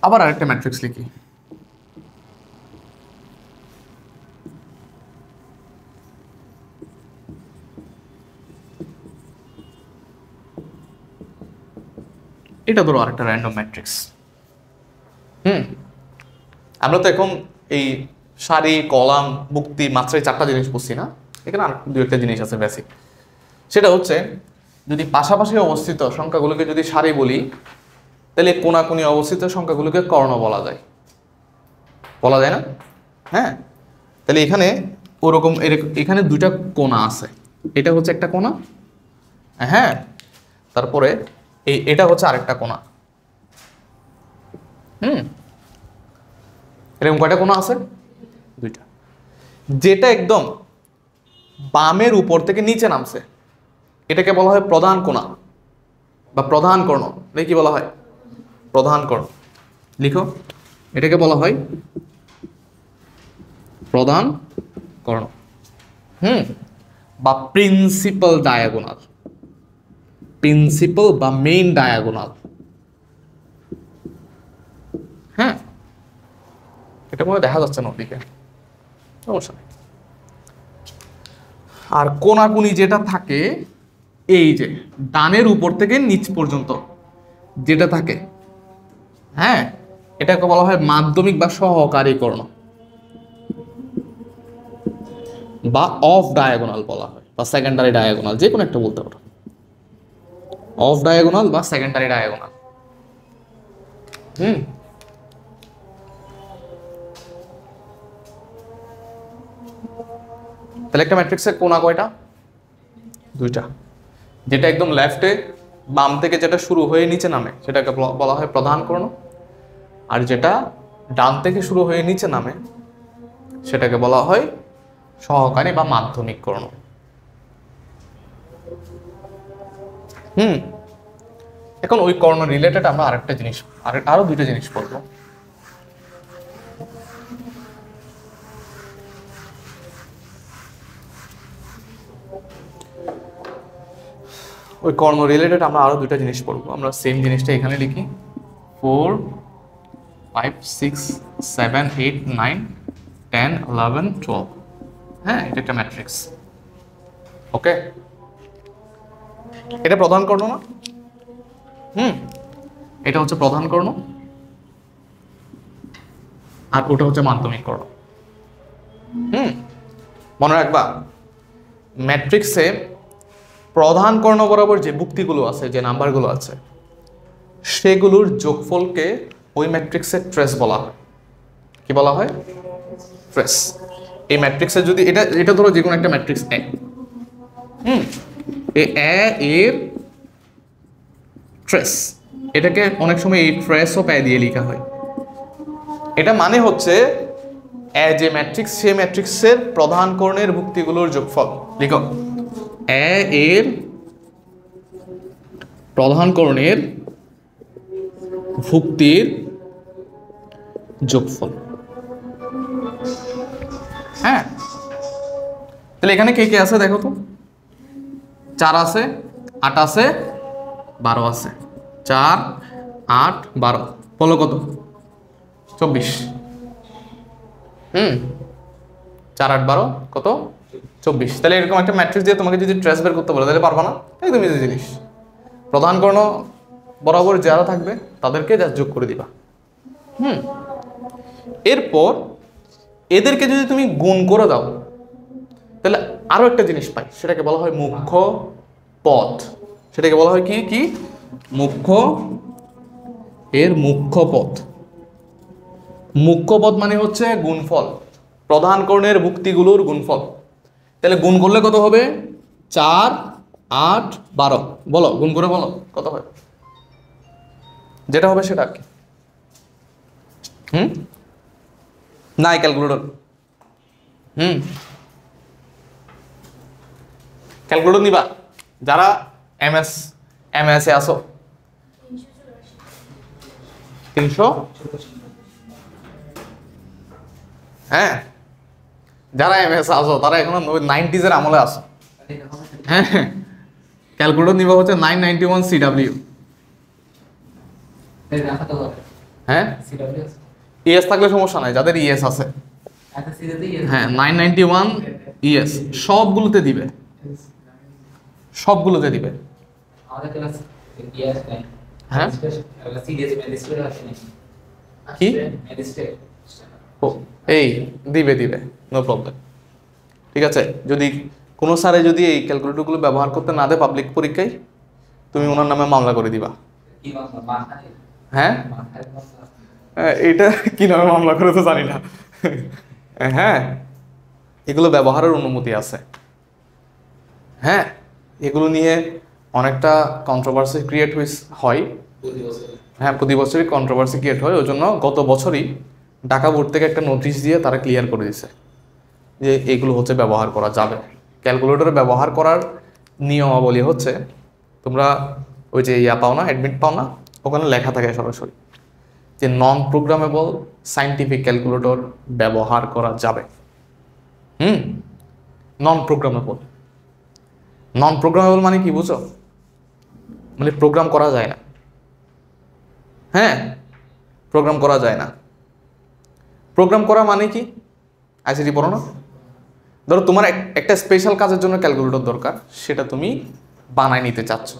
আবার আরেকটা ম্যাট্রিক্স লিখি। এটা ধরো আরেকটা র্যান্ডম ম্যাট্রিক্স। আমরা তো এখন এই সারি, কলাম, ভুক্তি, মাত্রায় 4টা জিনিস বুঝছি না? এখানে আর 2-1টা জিনিস আছে বেসিক। সেটা হচ্ছে যদি পাশাপাশি অবস্থিত সংখ্যাগুলোকে যদি সারি বলি, তাহলে কোনাকুনি অবস্থিত সংখ্যাগুলোকে কর্ণ বলা যায়। বলা যায় না? হ্যাঁ, তাহলে এখানে ওরকম এখানে 2টা কোণা আছে। এটা হচ্ছে একটা কোণা, হ্যাঁ, তারপরে এটা হচ্ছে আরেকটা কোণা। এরকম কয়টা কোণা আছে? 2টা। যেটা একদম বামের উপর থেকে নিচে নামছে এটাকে বলা হয় প্রধান কোণা বা প্রধান কর্ণ। এটা কি বলা হয়? প্রধান কর্ণ। লিখো, এটাকে বলা হয় প্রধান কর্ণ। বা প্রিন্সিপাল ডায়াগোনাল, প্রিন্সিপাল বা মেইন ডায়াগোনাল। হ্যাঁ, এটা মনে দেখা যাচ্ছে না ওদিকে, সমস্যা নেই। আর কোনাকুনি যেটা থাকে এই যে ডানের উপর থেকে নিচ পর্যন্ত যেটা থাকে, হ্যাঁ, এটাকে বলা হয় মাধ্যমিক বা সহকারী কর্ণ বা অফ ডায়াগোনাল বলা হয়, বা সেকেন্ডারি ডায়াগোনাল, যে কোনো একটা বলতে পারো। অফ ডায়াগোনাল বা সেকেন্ডারি ডায়াগোনাল। তাহলে একটা ম্যাট্রিক্সের কোণা কয়টা? 2টা। যেটা একদম লেফটে বাম থেকে যেটা শুরু হয়ে নিচে নামে সেটাকে বলা হয় প্রধান কর্ণ, আর যেটা ডান থেকে শুরু হয়ে নিচে নামে সেটাকে বলা হয় সহকারী বা মাধ্যমিক কর্ণ। এখন ওই কর্ণ রিলেটেড আমরা আরেকটা জিনিস, আরো 2টা জিনিস পড়বো। ওই কর্ণ রিলেটেড আমরা আরো 2টা জিনিস পড়বো। আমরা সেম জিনিসটা এখানে লিখি, 4 5 6 7 8 9 10 11 12। হ্যাঁ, এটা একটা ম্যাট্রিক্স। ওকে, এটা প্রধান কর্ণ না? এটা হচ্ছে প্রধান কর্ণ। আর ওটা হচ্ছে মাধ্যমিক কর্ণ। মনে রাখবা, ম্যাট্রিক্সে প্রধান কর্ণ বরাবর যে ভুক্তিগুলো আছে, যে নাম্বারগুলো আছে, সেগুলোর যোগফলকে ওই ম্যাট্রিক্সের ট্রেস বলা হয়। কি বলা হয়? ট্রেস। এই ম্যাট্রিক্সে যদি এটা ধরো যে কোনো একটা ম্যাট্রিক্স এ, এর ট্রেস, এটাকে অনেক সময় এই ট্রেস অফ এ দিয়ে লেখা হয়। এটা মানে হচ্ছে এ যে ম্যাট্রিক্স, সে ম্যাট্রিক্সের প্রধান কর্ণের ভুক্তিগুলোর যোগফল। লিখো, এর প্রধান কর্ণের ভুক্তির যোগফল। হ্যাঁ, তাহলে এখানে কে কে আছে দেখো তো। 4 আছে, 8 আছে, 12 আছে। 4, 8, 12, বলো কত? 24। 4, 8, 12 কত? 24। তাহলে এরকম একটা ম্যাট্রিক্স দিয়ে তোমাকে যদি ট্রেস বের করতে বলে তাহলে পারবা না? একদম ইজি জিনিস। প্রধান কর্ণ বরাবর যারা থাকবে তাদেরকে যা যোগ করে দিবা। এরপর এদেরকে যদি তুমি গুণ করে দাও তাহলে আরো একটা জিনিস পাই, সেটাকে বলা হয় মুখ্য পদ। সেটাকে বলা হয় কি কি? মুখ্য, এর মুখ্য পদ। মুখ্য পদ মানে হচ্ছে গুণফল, প্রধান কর্ণের ভুক্তিগুলোর গুণফল। তাহলে গুণ করলে কত হবে? 4, 8, 12, বলো গুণ করে বলো কত হয়? যেটা হবে সেটা কি? নাই ক্যালকুলেটর। ক্যালকুলেটর নিবা যারা এমএস এ আসো। 300, হ্যাঁ, যারা এমএস আসো তারা এখনো 90s এর আমলে আসো। হ্যাঁ, ক্যালকুলেটর নিবা হচ্ছে 991 CW। হ্যাঁ, ইএস থাকলে সমস্যা নাই, যাদের ইএস আছে। হ্যাঁ, 991 ইএস সবগুলোতে দিবে, সবগুলোতে দিবে। হ্যাঁ, কি এই দিবে দিবে, নো প্রবলেম। ঠিক আছে, যদি কোনো স্যারে যদি এই ক্যালকুলেটরগুলো ব্যবহার করতে না দেয় পাবলিক পরীক্ষায়, তুমি ওনার নামে মামলা করে দিবা। হ্যাঁ, এটা কি নামে মামলা করে তো জানি না। হ্যাঁ, এগুলো ব্যবহারের অনুমতি আছে। হ্যাঁ, এগুলো নিয়ে অনেকটা কন্ট্রোভার্সি ক্রিয়েট হয়। হ্যাঁ, প্রতি বছরই কন্ট্রোভার্সি ক্রিয়েট হয়। ওই জন্য গত বছরই ঢাকা বোর্ড থেকে একটা নোটিশ দিয়ে তারা ক্লিয়ার করে দিয়েছে যে এগুলো হচ্ছে ব্যবহার করা যাবে। ক্যালকুলেটর ব্যবহার করার নিয়মাবলী হচ্ছে, তোমরা ওই যে পাও না, অ্যাডমিট পাও না, ওখানে লেখা থাকে সরাসরি যে নন প্রোগ্রামেবল সায়েন্টিফিক ক্যালকুলেটর ব্যবহার করা যাবে। নন প্রোগ্রামেবল। নন প্রোগ্রামেবল মানে কি বুঝো? মানে প্রোগ্রাম করা যায় না। হ্যাঁ, প্রোগ্রাম করা যায় না। প্রোগ্রাম করা মানে কি? আইসিটি পড়ো না? ধরো তোমার একটা স্পেশাল কাজের জন্য ক্যালকুলেটর দরকার, সেটা তুমি বানায় নিতে চাচ্ছ।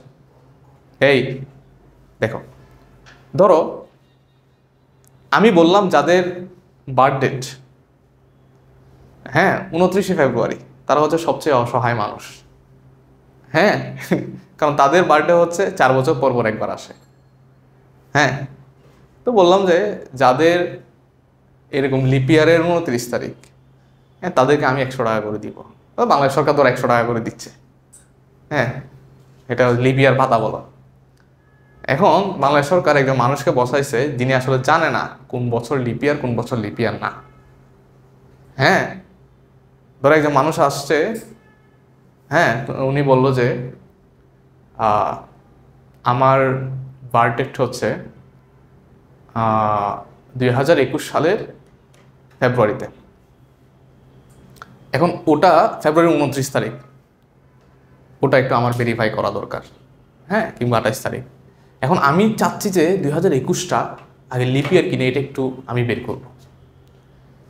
এই দেখো, ধরো আমি বললাম যাদের বার্থডেট 29শে ফেব্রুয়ারি, তারা হচ্ছে সবচেয়ে অসহায় মানুষ। হ্যাঁ, কারণ তাদের বার্থডে হচ্ছে 4 বছর পর পর একবার আসে। হ্যাঁ, তো বললাম যে যাদের এরকম লিপিয়ারের 29 তারিখ, হ্যাঁ, তাদেরকে আমি 100 টাকা করে দিব। বাংলাদেশ সরকার তো 100 টাকা করে দিচ্ছে। হ্যাঁ, এটা লিপিয়ার ভাতা বলো। এখন বাংলাদেশ সরকার একজন মানুষকে বসাইছে যিনি আসলে জানে না কোন বছর লিপিয়ার কোন বছর লিপিয়ার না। হ্যাঁ, ধরো একজন মানুষ আসছে, হ্যাঁ, উনি বলল যে আমার বার্থডেট হচ্ছে 2021 সালের ফেব্রুয়ারিতে। এখন ওটা ফেব্রুয়ারির 29 তারিখ, ওটা একটু আমার ভেরিফাই করা দরকার। হ্যাঁ, কিংবা 28 তারিখ। এখন আমি চাচ্ছি যে 2021টা আগে লিপিয়ার কিনে এটা একটু আমি বের করব।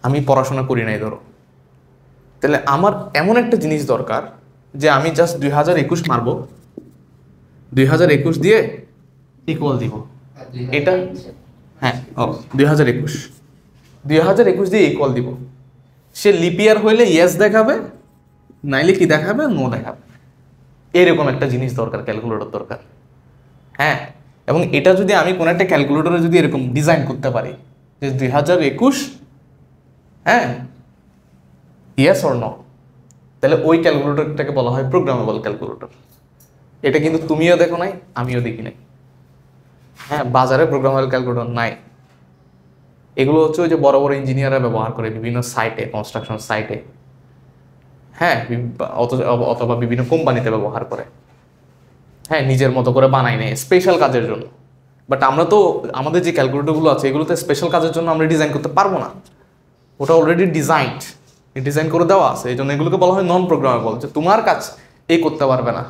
আমি পড়াশোনা করি নাই ধরো, তাহলে আমার এমন একটা জিনিস দরকার যে আমি জাস্ট 2021 মারব, 2021 দিয়ে ইকুয়াল দিব এটা। হ্যাঁ, 2021 2021 দিয়ে ইকুয়াল দিব। সে লিপিয়ার হইলে ইয়েস দেখাবে, নাইলে কি দেখাবে, নো দেখাবে। এরকম একটা জিনিস দরকার, ক্যালকুলেটর দরকার। হ্যাঁ, এবং এটা যদি আমি কোনো একটা ক্যালকুলেটরে যদি এরকম ডিজাইন করতে পারি যে 2021, হ্যাঁ, ইয়েস অর নো, তাহলে ওই ক্যালকুলেটরটাকে বলা হয় প্রোগ্রামেবল ক্যালকুলেটর। এটা কিন্তু তুমিও দেখো নাই, আমিও দেখি নাই। হ্যাঁ, বাজারে প্রোগ্রামেবল ক্যালকুলেটর নাই। এগুলো হচ্ছে ওই যে বড় বড় ইঞ্জিনিয়াররা ব্যবহার করে বিভিন্ন সাইটে, কনস্ট্রাকশন সাইটে, হ্যাঁ, অথবা বিভিন্ন কোম্পানিতে ব্যবহার করে। হ্যাঁ, নিজের মতো করে বানাই নেয় স্পেশাল কাজের জন্য। বাট আমরা তো আমাদের যে ক্যালকুলেটরগুলো আছে এগুলোতে স্পেশাল কাজের জন্য আমরা ডিজাইন করতে পারবো না। ওটা অলরেডি ডিজাইন করে দেওয়া আছে। এই জন্য এগুলোকে বলা হয় নন প্রোগ্রামেবল, যে তোমার কাজ এই করতে পারবে না।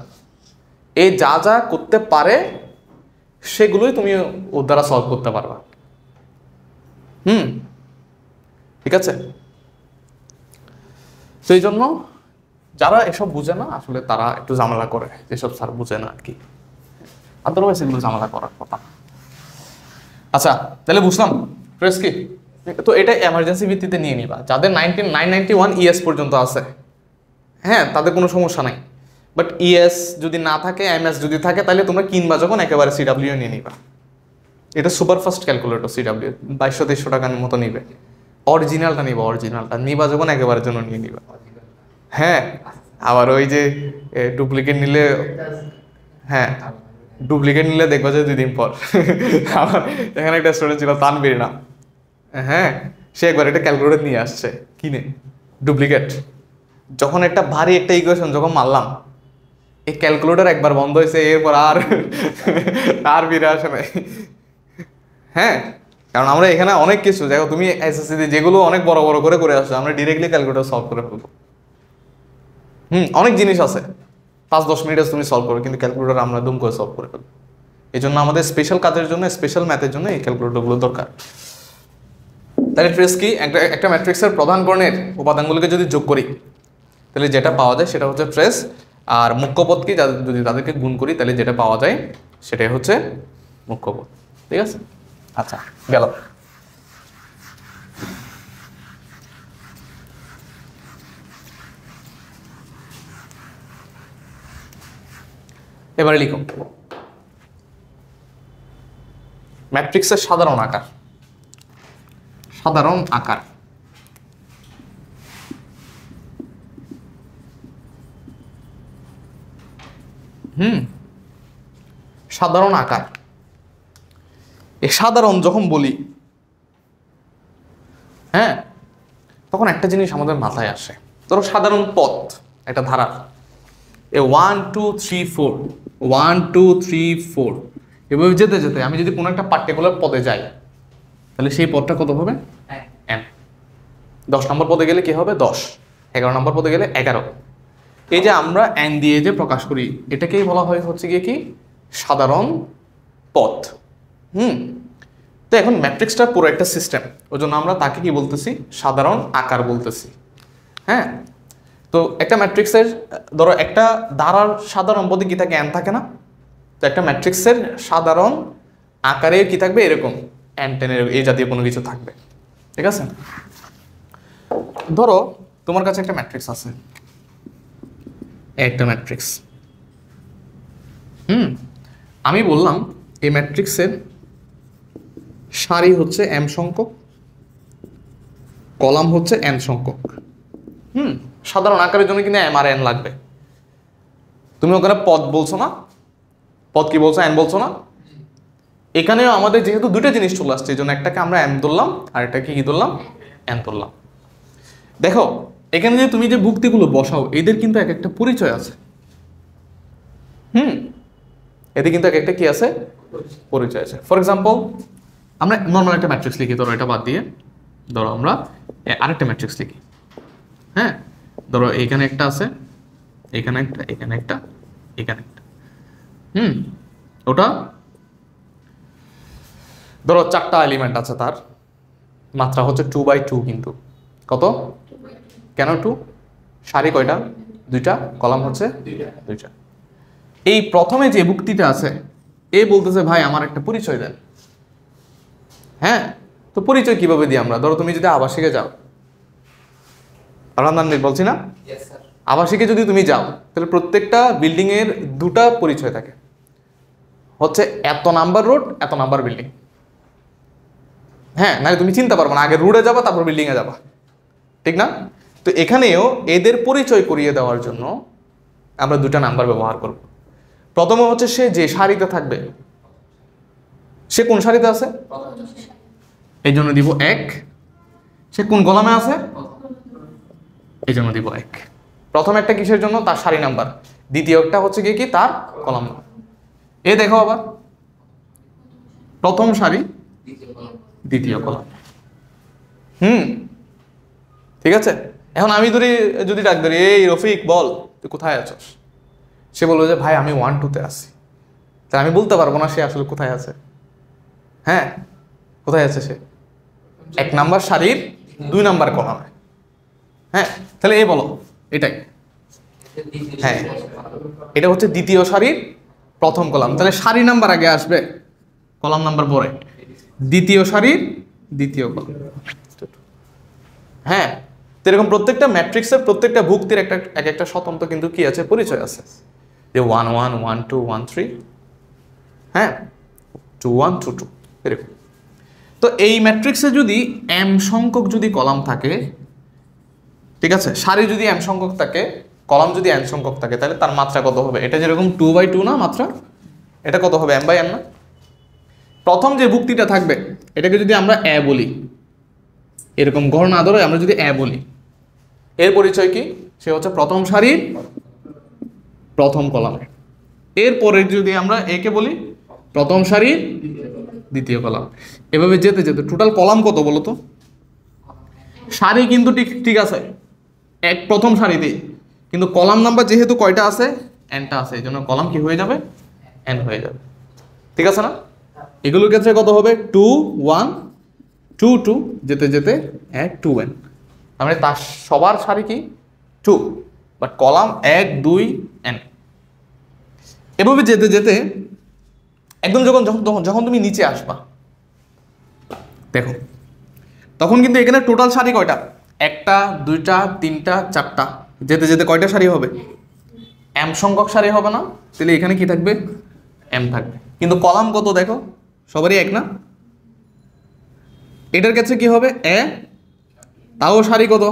এই যা যা করতে পারে সেগুলোই তুমি ওর দ্বারা সলভ করতে পারবা। ঠিক আছে। তো এই জন্য যারা এসব বুঝে না আসলে তারা একটু ঝামেলা করে, যেসব স্যার বুঝে না আর কি। আদারওয়াইজ এগুলো ঝামেলা করার কথা। আচ্ছা, তাহলে বুঝলাম ট্রেস কি। তো এটা এমার্জেন্সি ভিত্তিতে নিয়ে নিবা। যাদের 991 ইএস পর্যন্ত আছে, হ্যাঁ, তাদের কোনো সমস্যা নাই। বাট ইএস যদি না থাকে, এমএস যদি থাকে, তাহলে তোমরা কিনবা যখন একেবারে সিডাব্লিউ নিয়ে নিবা। এটা সুপারফাস্ট ক্যালকুলেটর, সিডাব্লিউ 2200-2300 টাকার মতো নিবে। অরিজিনালটা নিবা যখন একেবারের জন্য নিয়ে নিবা। হ্যাঁ, আবার ওই যে ডুপ্লিকেট নিলে, হ্যাঁ, ডুপ্লিকেট নিলে দেখবা যে 2 দিন পর। আমার এখানে একটা স্টুডেন্ট ছিল, তানবীর না, হ্যাঁ, সে একবার একটা ক্যালকুলেটর নিয়ে আসছে কিনে, ডুপ্লিকেট। যখন একটা ভারী একটা ইকুয়েশন যখন মারলাম, এই ক্যালকুলেটর একবার বন্ধ হয়েছে, এরপর আর ফিরে আসে নাই। হ্যাঁ, কারণ আমরা এখানে অনেক কিছু দেখো, তুমি এসএসসি যেগুলো অনেক বড় বড় করে আসছো, আমরা ডিরেক্টলি ক্যালকুলেটর সলভ করে ফেলবো। অনেক জিনিস আছে 5-10 মিনিটে তুমি সলভ করো, কিন্তু ক্যালকুলেটর আমরা দুম করে সলভ করে ফেলবো। এই জন্য আমাদের স্পেশাল কাজের জন্য, স্পেশাল ম্যাথের জন্য এই ক্যালকুলেটরগুলো দরকার। তাহলে ট্রেস কি, একটা ম্যাট্রিক্সের প্রধান গণের উপাদানগুলোকে যদি যোগ করি তাহলে যেটা পাওয়া যায় সেটা হচ্ছে ট্রেস। আর মুখ্যপদ কি, যদি তাদেরকে গুণ করি তাহলে যেটা পাওয়া যায় সেটাই হচ্ছে মুখ্যপদ। ঠিক আছে, আচ্ছা, গেল। এবারে লিখো ম্যাট্রিক্সের সাধারণ আকার। সাধারণ আকার। এই সাধারণ যখন বলি, হ্যাঁ, তখন একটা জিনিস আমাদের মাথায় আসে। ধরো সাধারণ পথ একটা ধারা, 1 2 3 4 1 2 3 4 এভাবে যেতে যেতে আমি যদি কোনো একটা পার্টিকুলার পদে যাই তাহলে সেই পদটা কত হবে, n। 10 নম্বর পদে গেলে কি হবে, 10। 11 নম্বর পদে গেলে 11। এই যে আমরা n দিয়ে যে প্রকাশ করি, এটাকেই বলা হয় হচ্ছে গিয়ে কি, সাধারণ পথ। তো এখন ম্যাট্রিক্সটার পুরো একটা সিস্টেম, ওই জন্য আমরা তাকে কি বলতেছি, সাধারণ আকার বলতেছি। হ্যাঁ, তো একটা ম্যাট্রিক্সের ধরো একটা ধারার সাধারণ পদে কি থাকে, n থাকে না? তো একটা ম্যাট্রিক্সের সাধারণ আকারে কি থাকবে, এরকম n 10 এই জাতীয় কোনো কিছু থাকবে। ঠিক আছে, ধরো তোমার কাছে একটা ম্যাট্রিক্স আছে, একটা ম্যাট্রিক্স। আমি বললাম এই ম্যাট্রিক্সের সারি হচ্ছে m সংখ্যক, কলাম হচ্ছে n সংখ্যক। সাধারণ আকারের জন্য কিন্তু m আর n লাগবে। তুমি ওখানে পদ বলছো না, পদ কি বলছো, n বলছো না? এখানেও আমাদের যেহেতু দুটো জিনিস চলে আসছে, এই জন্য একটাকে আমরা m ধরলাম আর একটাকে কি ধরলাম, n ধরলাম। দেখো এখানে যে তুমি যে ভুক্তিগুলো বসাও, এদের কিন্তু এক একটা পরিচয় আছে। এদের কিন্তু এক একটা কি আছে, পরিচয় আছে। ফর এক্সাম্পল, আমরা নর্মাল একটা ম্যাট্রিক্স লিখি, ধরো এটা বাদ দিয়ে ধরো আমরা আরেকটা ম্যাট্রিক্স লিখি। হ্যাঁ, ধরো এখানে একটা আছে, এখানে একটা, এখানে একটা, এখানে একটা। ওটা ধরো 4টা এলিমেন্ট আছে, তার মাত্রা হচ্ছে 2/2। কিন্তু কত, কেন 2? সারি কয়টা, 2টা, কলাম হচ্ছে 2টা। এই প্রথমে যে ভুক্তিটা আছে, এ বলতেছে ভাই আমার একটা পরিচয় দেন। হ্যাঁ, তো পরিচয় কিভাবে দিই আমরা? ধরো তুমি যদি আবাসিকে যাও, আরামদান বলছি না, আবাসিকে যদি তুমি যাও তাহলে প্রত্যেকটা বিল্ডিং এর দুটা পরিচয় থাকে, হচ্ছে এত নাম্বার রোড, এত নাম্বার বিল্ডিং। হ্যাঁ, না তুমি চিনতে পারবো না, আগে রোডে যাবা তারপর বিল্ডিং এ যাবা, ঠিক না? তো এখানেও এদের পরিচয় করিয়ে দেওয়ার জন্য আমরা দুটা নাম্বার ব্যবহার করব। প্রথমে হচ্ছে সে যে সারিতে থাকবে, সে কোন সারিতে আছে এই জন্য দিব 1, সে কোন কলামে আছে এই জন্য দিব 1। প্রথম একটা কিসের জন্য? তার সারি নাম্বার, দ্বিতীয় একটা হচ্ছে কি তার কলাম নাম্বার। এই দেখো আবার প্রথম সারি দ্বিতীয় কলাম। ঠিক আছে। এখন আমি যদি ডাক ধরি, এই রফিক বল তুই কোথায় আছস, সে বলবে যে ভাই আমি 1 2-তে আছি, তা আমি বলতে পারবো না সে আসলে কোথায় আছে। হ্যাঁ, কোথায় আছে সে? 1 নাম্বার সারির 2 নাম্বার কলামে। হ্যাঁ, তাহলে এই বলো এটাই। হ্যাঁ, এটা হচ্ছে দ্বিতীয় সারির প্রথম কলাম, তাহলে সারি নাম্বার আগে আসবে, কলাম নাম্বার পরে, দ্বিতীয় সারির দ্বিতীয় কলাম। হ্যাঁ, তো এরকম প্রত্যেকটা ম্যাট্রিক্সের প্রত্যেকটা ভুক্তির এক একটা স্বতন্ত্র কিন্তু কি আছে, পরিচয় আছে, যে 1 1 1 2 1 3, হ্যাঁ 2 1 2 2 এরকম। তো এই ম্যাট্রিক্সে যদি m সংখ্যক যদি কলাম থাকে, ঠিক আছে, সারি যদি m সংখ্যক থাকে, কলাম যদি n সংখ্যক থাকে, তাহলে তার মাত্রা কত হবে? এটা যেরকম 2/2 না মাত্রা, এটা কত হবে? m/n না? প্রথম যে ভুক্তিটা থাকবে এটাকে যদি আমরা a বলি, এরকম গড় না ধরে আমরা যদি a বলি, এর পরিচয় কি? সে হচ্ছে প্রথম সারির প্রথম কলামে। এরপরে যদি আমরা একে বলি প্রথম সারির দ্বিতীয় কলাম। এভাবে যেতে যেতে টোটাল কলাম কত বলো তো? সারি কিন্তু ঠিক আছে এক প্রথম সারিতেই, কিন্তু কলাম নাম্বার যেহেতু কয়টা আছে, nটা আছে, এই জন্য কলাম কি হয়ে যাবে? n হয়ে যাবে। ঠিক আছে না? এগুলোর ক্ষেত্রে কত হবে? 2 1 2 2 যেতে যেতে 1 2n, মানে তার সবার সারি কি 2, বাট কলাম 1 2 n। এভাবে যেতে যেতে একদম যখন তুমি নিচে আসবা, দেখো তখন কিন্তু এখানে টোটাল সারি কয়টা? 1টা 2টা 3টা 4টা, যেতে যেতে কয়টা সারি হবে? m সংখ্যক সারি হবে না? তাহলে এখানে কি থাকবে? m থাকবে। কিন্তু কলাম কত দেখো, সবারই 1 না? এটার কাছে কি হবে? a, তাও সারি কত?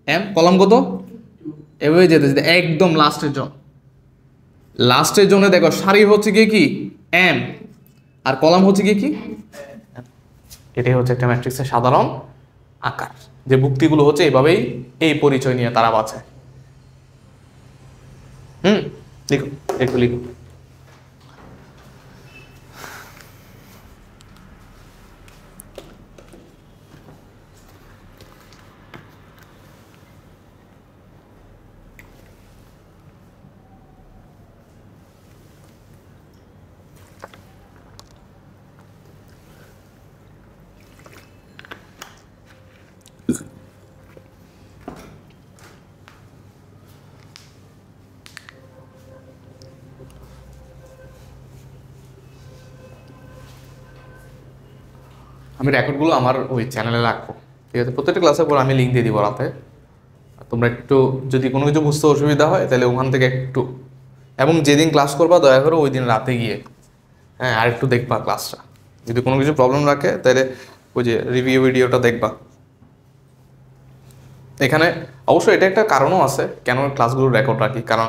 m, কলাম কত? এভাবে যেতে যেতে একদম লাস্টের জন্য দেখো সারি হচ্ছে কি m, আর কলাম হচ্ছে কি। এটাই হচ্ছে একটা ম্যাট্রিক্সের সাধারণ আকার, যে ভুক্তিগুলো হচ্ছে এইভাবেই এই পরিচয় নিয়ে তারা বাঁচে। লিখো। আমি রেকর্ডগুলো আমার ওই চ্যানেলে রাখবো, ঠিক আছে? প্রত্যেকটা ক্লাসের পর আমি লিঙ্ক দিয়ে দিব রাতে। তোমরা একটু যদি কোনো কিছু বুঝতে অসুবিধা হয় তাহলে ওখান থেকে একটু, এবং যেদিন ক্লাস করবা দয়া করে ওই দিন রাতে গিয়ে আর একটু দেখবা ক্লাসটা। যদি কোনো কিছু প্রবলেম রাখে তাহলে ওই যে রিভিউ ভিডিওটা দেখবা। এখানে অবশ্যই এটা একটা কারণও আছে কেন ক্লাসগুলো রেকর্ড রাখি, কারণ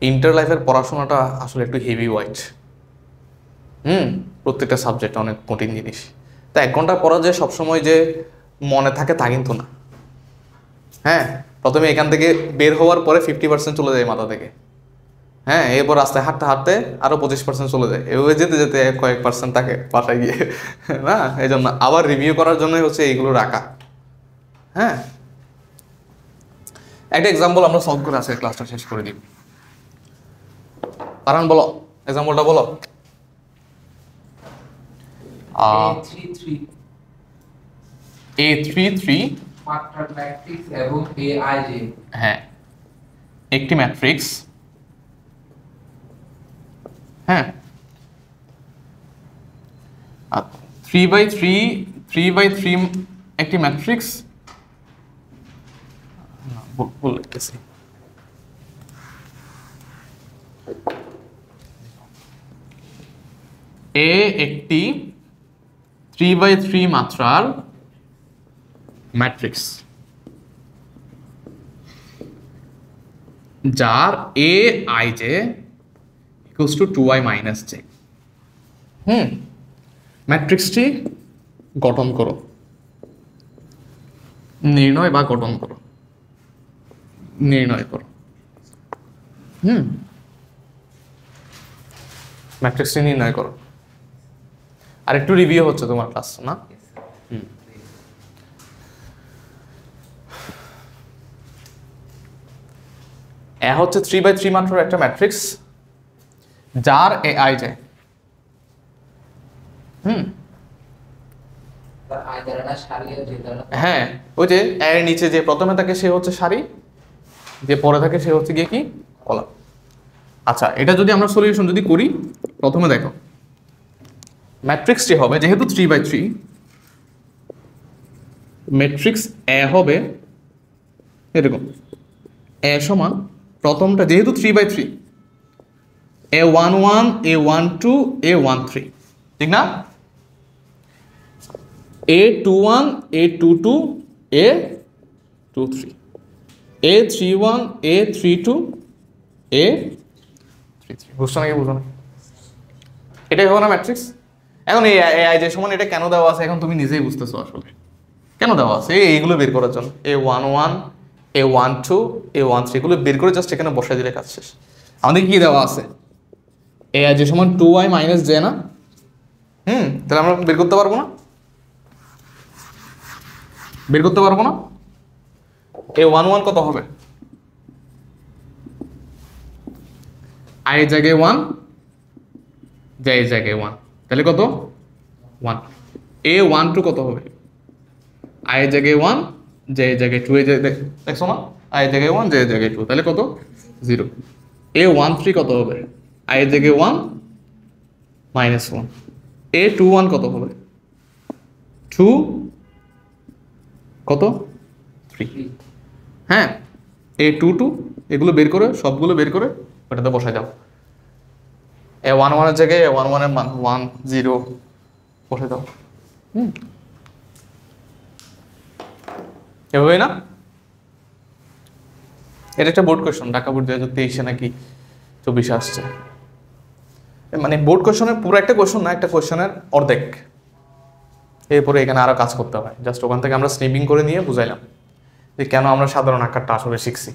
ইন্টার লাইফের পড়াশোনাটা আসলে একটু হেভি ওয়াইট। প্রত্যেকটা সাবজেক্ট অনেক কঠিন জিনিস। তা 1 ঘন্টা পড়া যে সবসময় যে মনে থাকে তা কিন্তু না। হ্যাঁ, প্রথমে এখান থেকে বের হওয়ার পরে 50% চলে যায় মাথা থেকে। হ্যাঁ, এরপর রাস্তায় হাঁটতে হাঁটতে আরও 25% চলে যায়, এভাবে যেতে যেতে কয়েক পার্সেন্ট থাকে বাসায় গিয়ে না। এই জন্য আবার রিভিউ করার জন্যই হচ্ছে এইগুলো রাখা। হ্যাঁ, একটা এক্সাম্পল আমরা সলভ করে আজকে ক্লাসটা শেষ করে দিই। পারান বলো, এক্সাম্পলটা বলো। A33 এবং aij, হ্যাঁ একটি ম্যাট্রিক্স, হ্যাঁ 3/3 একটি ম্যাট্রিক্স, ভুল লিখতেছি, এ একটি 3/3 মাত্রার ম্যাট্রিক্স যার A I J equals to 2i minus J. ম্যাট্রিক্সটি গঠন করো, নির্ণয় বা গঠন করো, নির্ণয় করো। ম্যাট্রিক্সটি নির্ণয় করো। আর একটু রিভিউ হচ্ছে তোমার ক্লাস না? এ হচ্ছে 3/3 মাত্রার একটা ম্যাট্রিক্স যার এ আই জে। হ্যাঁ, ওই যে এর নিচে যে প্রথমে থাকে সে হচ্ছে সারি, যে পরে থাকে সে হচ্ছে গিয়ে কি কলাম। আচ্ছা, এটা যদি আমরা সলিউশন যদি করি, প্রথমে দেখো ম্যাট্রিক্সটি হবে যেহেতু 3/3, ম্যাট্রিক্স এ হবে এরকম, এ সমান প্রথমটা যেহেতু 3/3, A11 A12 A13, ঠিক না? A21 A22 A23, A31 A32 A33। বুঝছো নাকি বুঝো না? এটাই হবে না ম্যাট্রিক্স? এখন এই আই যে সমান এটা কেন দেওয়া আছে এখন তুমি নিজেই বুঝতেছো আসলে কেন দেওয়া আছে। এইগুলো বের করার জন্য A11 A12 A13 এগুলো বের করে জাস্ট এখানে বসাই দিলে কাজ শেষ। আমাদের কি দেওয়া আছে? এ আই যে সমান 2i মাইনাস জে না? তাহলে আমরা বের করতে পারবো না? বের করতে পারবো না? A11 কত হবে? i এর জায়গায় 1, j এর জায়গায় 1, তাহলে কত? 1। A12 কত হবে? i এর জায়গায় 1, j এর জায়গায় 2, দেখছো না? i এর জায়গায় 1, j এর জায়গায় 2, তাহলে কত? 0। A13 কত হবে? i এর জায়গায় 1 মাইনাস 1। A21 কত হবে? 2 কত? 3। হ্যাঁ, A22 এগুলো বের করে সবগুলো বের করে ওটাতে বসাই দাও। A11 এর জায়গায় A11 এর মান 1 0 বসাই দাও। এভাবেই না? এটা একটা বোর্ড কোয়েশ্চন, ঢাকা বোর্ড 2023-এ নাকি 24-এ আসছে। মানে বোর্ড কোয়েশ্চনের পুরো একটা কোয়েশ্চন না, একটা কোয়েশ্চনের অর্ধেক। এরপরে এখানে আরো কাজ করতে হয়, জাস্ট ওখান থেকে আমরা স্নিপিং করে নিয়ে বুঝাইলাম যে কেন আমরা সাধারণ আকারটা আসলে শিখছি।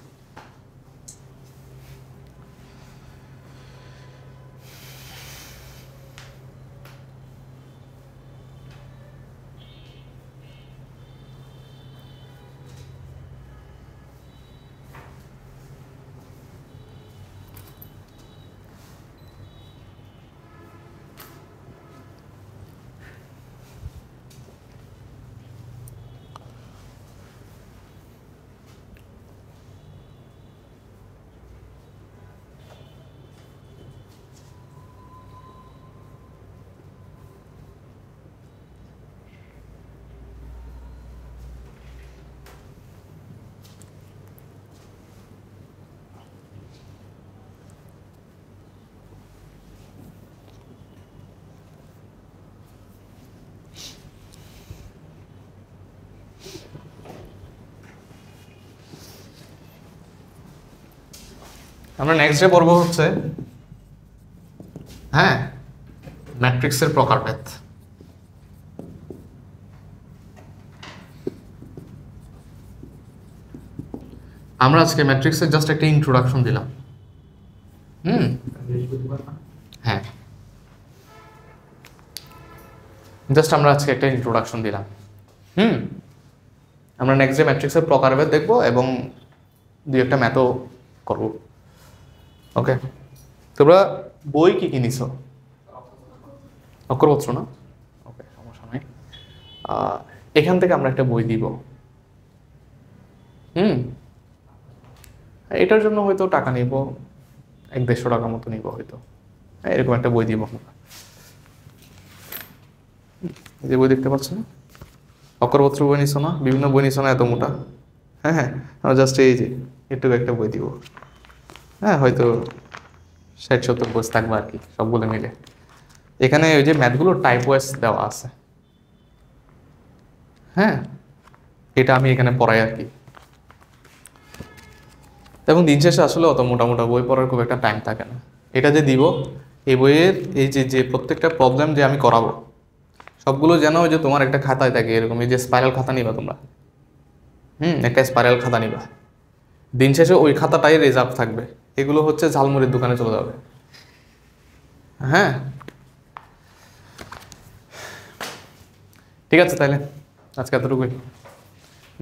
আমরা নেক্সট ডে পড়বো হচ্ছে ম্যাট্রিক্সের প্রকারভেদ। আমরা আজকে ম্যাট্রিক্সের জাস্ট একটা ইন্ট্রোডাকশন দিলাম। হ্যাঁ, জাস্ট আমরা আজকে একটা ইন্ট্রোডাকশন দিলাম। আমরা নেক্সট ডে ম্যাট্রিক্সের প্রকারভেদ দেখবো এবং দুই একটা ম্যাথও করবো। ওকে, তোমরা বই কি নিছো? অক্ষরপত্র না? ওকে, সমস্যা নাই। এখান থেকে আমরা একটা বই দিব। এটার জন্য হয়তো টাকা নিব, 100-150 টাকা মতো নিব হয়তো। এরকম একটা বই দিব আমরা। এই যে বই দেখতে পাচ্ছ না, অক্ষরপত্র বই নিছো না, বিভিন্ন বই নিছো না এত মোটা। হ্যাঁ হ্যাঁ, আমরা জাস্ট এই যে এটুকু একটা বই দিব, হ্যাঁ হয়তো 60-70 পেজ থাকবে আর কি সবগুলো মিলে। এখানে ওই যে ম্যাথগুলো টাইপ ওয়াইজ দেওয়া আছে, হ্যাঁ এটা আমি এখানে পড়াই আর কি। এবং দিন শেষে আসলে অত মোটা মোটা বই পড়ার খুব একটা টাইম থাকে না। এটা যে দিব, এই বইয়ের এই যে যে প্রত্যেকটা প্রবলেম যে আমি করাবো সবগুলো যেন ওই যে তোমার একটা খাতায় থাকে এরকম, এই যে স্পাইরাল খাতা নিবা তোমরা, একটা স্পাইরাল খাতা নিবা, দিন শেষে ওই খাতাটাই রিজার্ভ থাকবে, এগুলো হচ্ছে ঝালমুড়ির দোকানে চলে যাবে। হ্যাঁ ঠিক আছে, তাইলে আজকে এতটুকুই।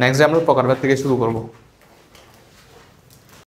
নেক্সট ডে আমরা প্রকারভেদ থেকে শুরু করবো।